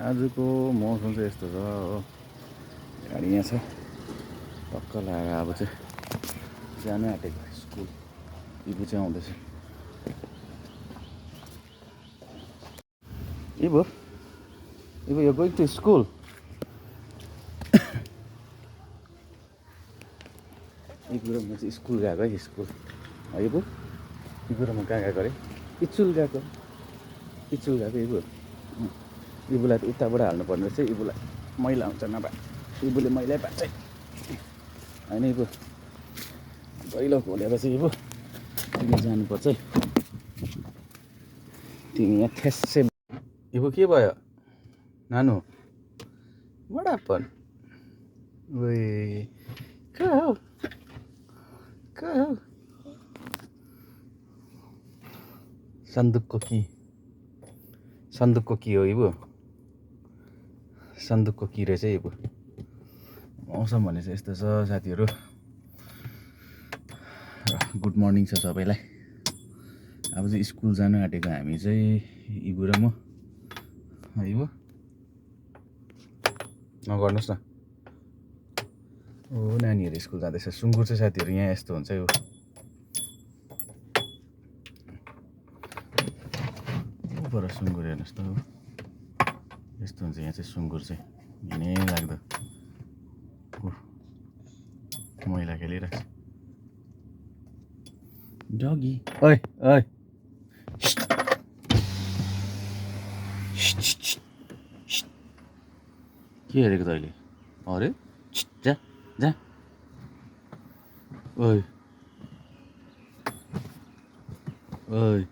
आजको मौसम चाहिँ यस्तो छ हो, गाडी यहाँ छ टक्क लगाएर अब चाहिँ जानु आँटेको स्कुल। इबु चाहिँ आउँदैछ। इबु इबु यो गोइङ टु स्कुल। इबु र म चाहिँ स्कुल गएको है, स्कुल। इबु इबु र म कहाँ गएको अरे? इचुल गएको इबु। इबुलाई त उताबाट हाल्नु पर्ने रहेछ, इबुलाई मैला हुन्छ नभए। इबुले मैलै पार्छ होइन इबु। पहिलो खोलेपछि इबु तिमी जानुपर्छ है। तिमी यहाँ ठ्यास्सै। इबु के भयो नानु? What happen? वे कहाँ हो? सन्दुकको की हो इबु। सन्दुकको की रहेछ इबु। मौसम भने चाहिँ यस्तो छ साथीहरू। गुड मर्निङ छ सबैलाई। अब चाहिँ स्कुल जानु आँटेको हामी चाहिँ, इबु र म। इबु नगर्नुहोस् न। ओ नानीहरू स्कुल जाँदैछ। सुँगुर चाहिँ साथीहरू यहाँ यस्तो हुन्छ है। पर सुँगुर हेर्नुहोस् त। यस्तो हुन्छ यहाँ चाहिँ सुँगुर चाहिँ। घिनै लाग्दो मैला खेलिरहेको छ। डगी ओइ ओइ के हेरेको त अहिले? अरे जा जा। ओइ ओइ